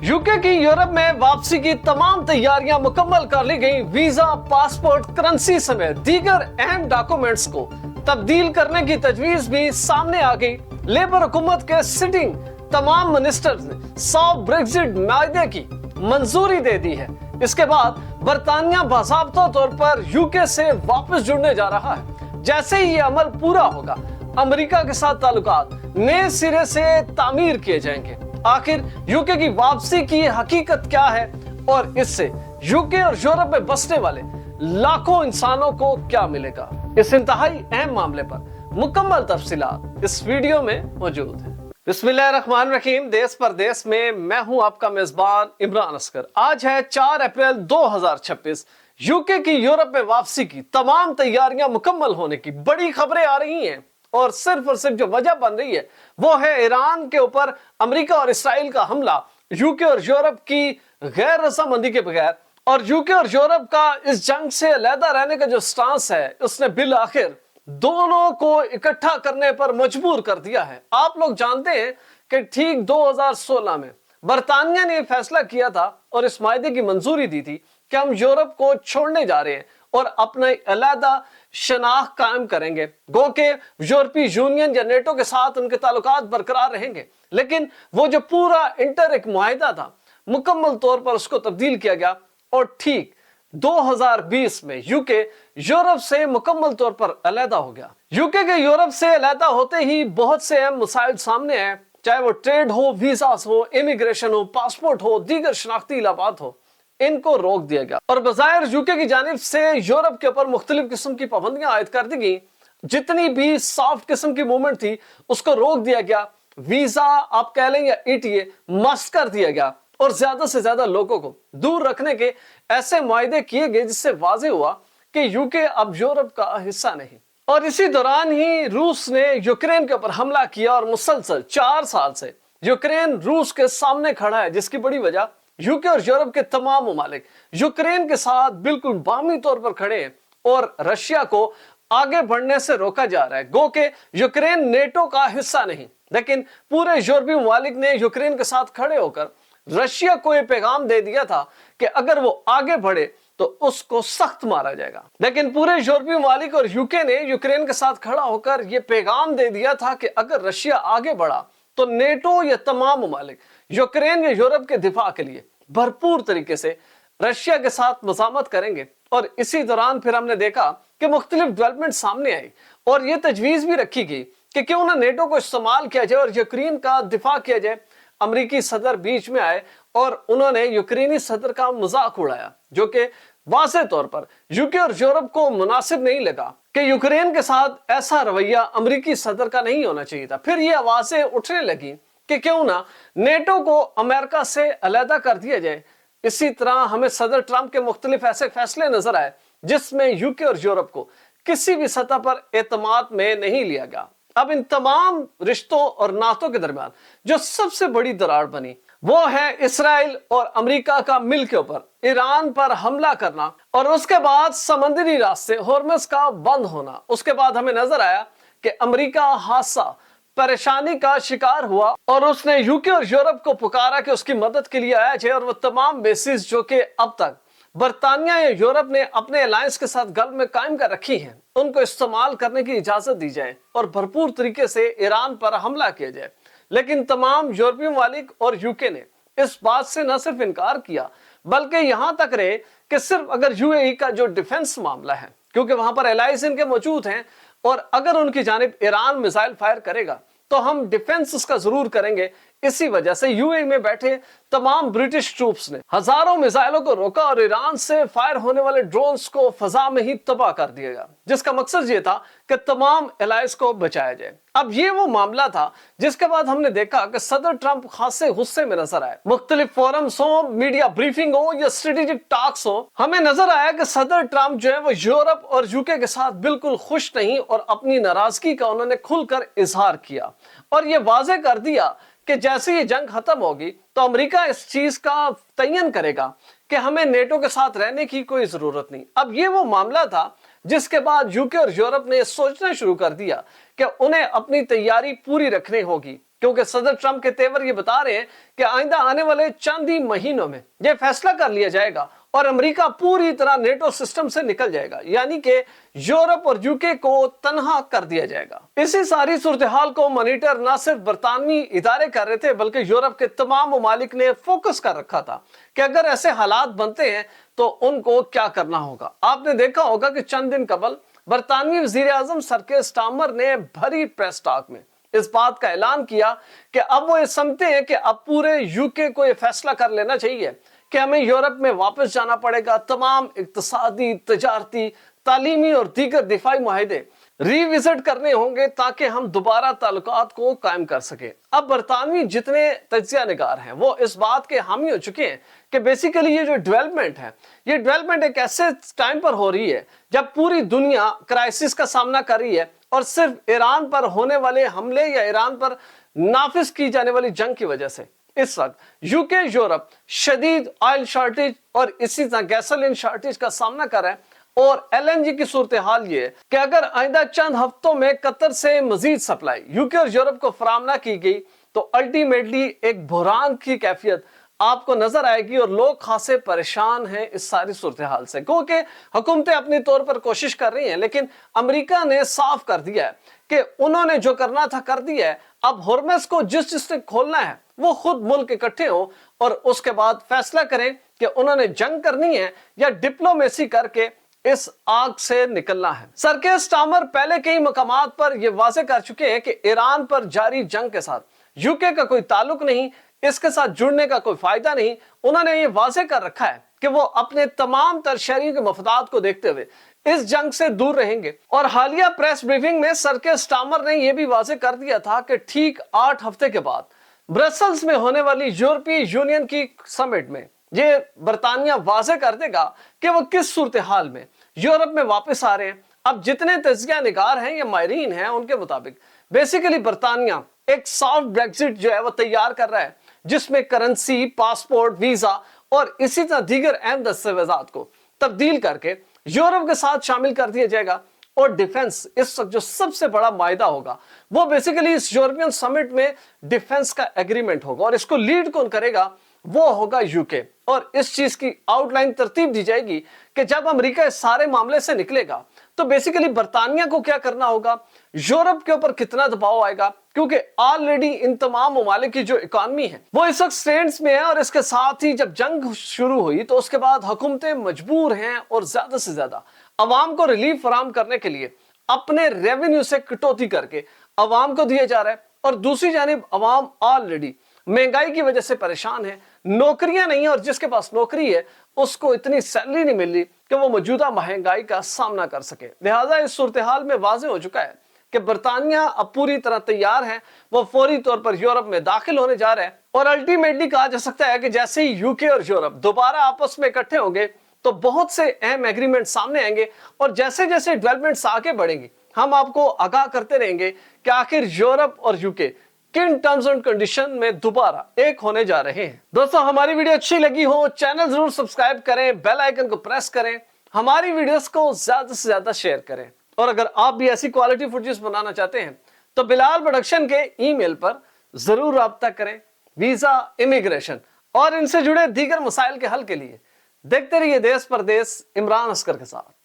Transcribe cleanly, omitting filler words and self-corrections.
UK की Europe में वापसी की तमाम तैयारियां मुकम्मल कर ली गई। वीजा, पासपोर्ट, करेंसी समेत दीगर अहम डॉक्यूमेंट्स को तब्दील करने की तजवीज भी सामने आ गई। लेबर हुकूमत के सिटिंग तमाम मिनिस्टर्स ने सॉफ्ट ब्रेक्जिट मायदे की मंजूरी दे दी है। इसके बाद बरतानिया बाज़ाब्ता तौर पर यूके से वापस जुड़ने जा रहा है। जैसे ही ये अमल पूरा होगा, अमेरिका के साथ ताल्लुकात नए सिरे से तामीर किए जाएंगे। आखिर यूके की वापसी की हकीकत क्या है और इससे यूके और यूरोप में बसने वाले लाखों इंसानों को क्या मिलेगा? इस इंतहाई अहम मामले पर मुकम्मल तफसीलात इस वीडियो में मौजूद है। बिस्मिल्लाहिर्रहमानिर्रहीम। देश परदेश में मैं हूं आपका मेजबान इमरान असगर। आज है 4 अप्रैल 2026। यूके की यूरोप में वापसी की तमाम तैयारियां मुकम्मल होने की बड़ी खबरें आ रही हैं और सिर्फ जो वजह बन रही है वो है ईरान के ऊपर अमेरिका और इसराइल का हमला, यूके और यूरोप की गैर रजामंदी के बगैर, और यूके और यूरोप का इस जंग से अलहदा रहने का जो स्टांस है उसने बिल आखिर दोनों को इकट्ठा करने पर मजबूर कर दिया है। आप लोग जानते हैं कि ठीक 2016 में बरतानिया ने फैसला किया था और इस मायदे की मंजूरी दी थी कि हम यूरोप को छोड़ने जा रहे हैं और अपना अलहदा शनाख्त कायम करेंगे। गो के यूरोपीय यूनियन या नेटो के साथ उनके ताल्लुकात बरकरार रहेंगे, लेकिन वो जो पूरा इंटररिक मुआहिदा था मुकम्मल तौर पर उसको तब्दील किया गया और ठीक 2020 में यूके यूरोप से मुकम्मल तौर पर अलहदा हो गया। यूके के यूरोप से अलहदा होते ही बहुत से अहम मसाइल सामने आए, चाहे वो ट्रेड हो, वीजास हो, इमिग्रेशन हो, पासपोर्ट हो, दीगर शनाख्ती इलाबात हो, इनको रोक दिया गया और बज़ाहिर यूके की जानिब से यूरोप के ऊपर मुख्तलिफ किस्म की पाबंदियां आयद कर दी गई। जितनी भी सॉफ्ट किस्म की मूवमेंट थी उसको रोक दिया गया। वीजा आप कह लें या ईटीए मस्ट कर दिया गया और ज्यादा से ज्यादा लोगों को दूर रखने के ऐसे मुआहदे किए गए जिससे वाज़ेह हुआ कि यूके अब यूरोप का हिस्सा नहीं। और इसी दौरान ही रूस ने यूक्रेन के ऊपर हमला किया और मुसलसल 4 साल से यूक्रेन रूस के सामने खड़ा है, जिसकी बड़ी वजह यूके और यूरोप के तमाम ममालिक यूक्रेन के साथ बिल्कुल बाहमी तौर पर खड़े हैं और रशिया को आगे बढ़ने से रोका जा रहा है। गो के यूक्रेन नेटो का हिस्सा नहीं, लेकिन पूरे यूरोपीय ममालिक ने यूक्रेन के साथ खड़े होकर रशिया को यह पैगाम दे दिया था कि अगर वो आगे बढ़े तो उसको सख्त मारा जाएगा। लेकिन पूरे यूरोपीय ममालिक और यूके ने यूक्रेन के साथ खड़ा होकर यह पैगाम दे दिया था कि अगर रशिया आगे बढ़ा तो नेटो या तमाम ममालिक यूक्रेन या यूरोप के दिफा के लिए भरपूर तरीके से रशिया के साथ मज़ामत करेंगे। और इसी दौरान फिर हमने देखा कि मुख्तलिफ डेवलपमेंट सामने आई और यह तजवीज भी रखी गई कि क्यों ना नेटो को इस्तेमाल किया जाए और यूक्रेन का दिफा किया जाए। अमरीकी सदर बीच में आए और उन्होंने यूक्रेनी सदर का मजाक उड़ाया, जो कि वाज़ेह तौर पर यूके और यूरोप को मुनासिब नहीं लगा कि यूक्रेन के साथ ऐसा रवैया अमरीकी सदर का नहीं होना चाहिए था। फिर ये आवाजें उठने लगी कि क्यों ना नेटो को अमेरिका से अलहदा कर दिया जाए। इसी तरह हमें सदर ट्रंप के मुख्तलिफ ऐसे फैसले नजर आए जिसमें यूके और यूरोप को किसी भी सतह पर एतमाद में नहीं लिया गया। अब इन तमाम रिश्तों और नातों के दरमियान जो सबसे बड़ी दरार बनी वो है इसराइल और अमेरिका का मिल के ऊपर ईरान पर हमला करना और उसके बाद समंदरी रास्ते हॉर्मज़ का बंद होना। उसके बाद हमें नजर आया कि अमेरिका हादसा परेशानी का शिकार हुआ और उसने यूके और यूरोप को पुकारा कि उसकी मदद के लिए आया जाए और वो तमाम बेसिस जो कि अब तक बरतानिया या यूरोप ने अपने अलायंस के साथ गल्फ में कायम कर रखी हैं उनको इस्तेमाल करने की इजाजत दी जाए और भरपूर तरीके से ईरान पर हमला किया जाए। लेकिन तमाम यूरोपीय ममालिक और यूके ने इस बात से न सिर्फ इनकार किया बल्कि यहां तक रहे कि सिर्फ अगर यूएई का जो डिफेंस मामला है, क्योंकि वहां पर एलाइज इनके मौजूद हैं और अगर उनकी जानिब ईरान मिसाइल फायर करेगा तो हम डिफेंस उसका जरूर करेंगे। इसी वजह से यूएई में बैठे तमाम ब्रिटिश ट्रूप्स ने हजारों मिसाइलों को रोका और ईरान से फायर होने वाले ड्रोन्स को फजा में ही तबाह कर दिया गया, जिसका मकसद ये था कि तमाम एलाइज को बचाया जाए। अब ये वो मामला था जिसके बाद हमने देखा कि सदर ट्रंप खासे गुस्से में नजर आए। मुख्तलिफ फोरम्स हो, मीडिया ब्रीफिंग हो या स्ट्रेटेजिक टॉक्स हो, हमें नजर आया कि सदर ट्रंप जो है वो यूरोप और यूके के साथ बिल्कुल खुश नहीं और अपनी नाराजगी का उन्होंने खुलकर इजहार किया और ये वाज़ेह कर दिया कि जैसे ये जंग खत्म होगी तो अमेरिका इस चीज का तयन करेगा कि हमें नेटो के साथ रहने की कोई जरूरत नहीं। अब ये वो मामला था जिसके बाद यूके और यूरोप ने सोचना शुरू कर दिया कि उन्हें अपनी तैयारी पूरी रखनी होगी क्योंकि सदर ट्रंप के तेवर ये बता रहे हैं कि आइंदा आने वाले चंद ही महीनों में यह फैसला कर लिया जाएगा और अमेरिका पूरी तरह नेटो सिस्टम से निकल जाएगा, यानी कि यूरोप और यूके को तनहा कर दिया जाएगा। इसी सारी सूरत हाल को मॉनिटर न सिर्फ बरतानवी इदारे कर रहे थे बल्कि यूरोप के तमाम ममालिक ने फोकस कर रखा था कि अगर ऐसे हालात बनते हैं तो उनको क्या करना होगा। आपने देखा होगा कि चंद दिन कबल बरतानवी वजीर आजम सर कीर स्टारमर ने भरी प्रेस टॉक में इस बात का ऐलान किया कि अब वो ये समझते हैं कि अब पूरे यूके को ये फैसला कर लेना चाहिए कि हमें यूरोप में वापस जाना पड़ेगा। तमाम इक्तिसादी, तजारती, तालीमी और दीगर दिफाई मुआहदे रिविजिट करने होंगे ताकि हम दोबारा ताल्लुकात को कायम कर सके। अब बरतानवी जितने तज्जिया निगार हैं वो इस बात के हामी हो चुके हैं कि बेसिकली ये जो डेवलपमेंट है, ये डेवलपमेंट एक ऐसे टाइम पर हो रही है जब पूरी दुनिया क्राइसिस का सामना कर रही है और सिर्फ ईरान पर होने वाले हमले या ईरान पर नाफिज की जाने वाली जंग की वजह से इस वक्त यूके, यूरोप शदीद ऑयल शॉर्टेज और इसी तरह गैसोलीन शॉर्टेज का सामना कर रहा है। और एलएनजी की सूरत हाल ये है कि अगर आइंदा चंद हफ्तों में कतर से मजीद सप्लाई यूके और यूरोप को फराहम ना की गई तो अल्टीमेटली एक बहरान की कैफियत आपको नजर आएगी और लोग खासे परेशान हैं इस सारी सूरत हाल से, क्योंकि हुकूमतें अपनी तौर पर कोशिश कर रही हैं लेकिन अमेरिका ने साफ कर दिया है कि उन्होंने जो करना था कर दिया है। अब हॉर्मस को जिसने खोलना है वो खुद मुल्क इकट्ठे हो और उसके बाद फैसला करें कि उन्होंने जंग करनी है या डिप्लोमेसी करके इस आग से निकलना है। सर कीर स्टारमर पहले कई मकामात पर यह वाजे कर चुके हैं कि ईरान पर जारी जंग के साथ यूके का कोई ताल्लुक नहीं, इसके साथ जुड़ने का कोई फायदा नहीं। उन्होंने ये वाजे कर रखा है कि वो अपने तमाम तर शहरियों के मफदात को देखते हुए इस जंग से दूर रहेंगे। और हालिया प्रेस ब्रीफिंग में सर कीर स्टारमर ने यह भी वाजे कर दिया था कि ठीक 8 हफ्ते के बाद ब्रसल्स में होने वाली यूरोपीय यूनियन की समिट में ये बरतानिया वाजे कर देगा कि वो किस सूरत हाल में यूरोप में वापस आ रहे हैं। अब जितने तज्जिया निगार हैं या माहिरीन हैं उनके मुताबिक बेसिकली बरतानिया एक सॉफ्ट ब्रेक्जिट जो है वो तैयार कर रहा है जिसमें करेंसी, पासपोर्ट, वीजा और इसी तरह दीगर अहम दस्तावेजात को तब्दील करके यूरोप के साथ शामिल कर दिया जाएगा। और डिफेंस इस वक्त जो सबसे बड़ा मायदा होगा वो बेसिकली इस यूरोपियन समिट में डिफेंस का एग्रीमेंट होगा और इसको लीड कौन करेगा, वो होगा यूके। और इस चीज की आउटलाइन तरतीब दी जाएगी कि जब अमेरिका इस सारे मामले से निकलेगा तो बेसिकली बरतानिया को क्या करना होगा, यूरोप के ऊपर कितना दबाव आएगा, क्योंकि ऑलरेडी इन तमाम ममालिक की जो इकोनॉमी है वो इस वक्त स्ट्रेंड्स में है। और इसके साथ ही जब जंग शुरू हुई तो उसके बाद हुकूमतें मजबूर हैं और ज्यादा से ज्यादा अवाम को रिलीफ फराहम करने के लिए अपने रेवेन्यू से कटौती करके अवाम को दिया जा रहा है। और दूसरी जानिब अवाम ऑलरेडी महंगाई की वजह से परेशान है, नौकरियां नहीं है और जिसके पास नौकरी है उसको इतनी सैलरी नहीं मिल रही कि वो मौजूदा महंगाई का सामना कर सके। लिहाजा इस सूरत हाल में वाज़ेह हो चुका है कि बरतानिया अब पूरी तरह तैयार है, वो फौरी तौर पर यूरोप में दाखिल होने जा रहा है। और अल्टीमेटली कहा जा सकता है कि जैसे ही यूके और यूरोप दोबारा आपस में इकट्ठे होंगे तो बहुत से अहम एग्रीमेंट सामने आएंगे और जैसे जैसे डेवलपमेंट्स आगे बढ़ेंगी हम आपको आगाह करते रहेंगे कि आखिर यूरोप और यूके किन टर्म्स एंड कंडीशन में दोबारा एक होने जा रहे हैं। दोस्तों हमारी वीडियो अच्छी लगी हो चैनल जरूर सब्सक्राइब करें, बेल आइकन को प्रेस करें, हमारी वीडियोस को ज्यादा से ज्यादा शेयर करें। और अगर आप भी ऐसी क्वालिटी फुटेज बनाना चाहते हैं तो बिलाल प्रोडक्शन के ईमेल पर जरूर राब्ता करें। वीजा, इमिग्रेशन और इनसे जुड़े दीगर मसाइल के हल के लिए देखते रहिए देश परदेश इमरान अस्कर के साथ।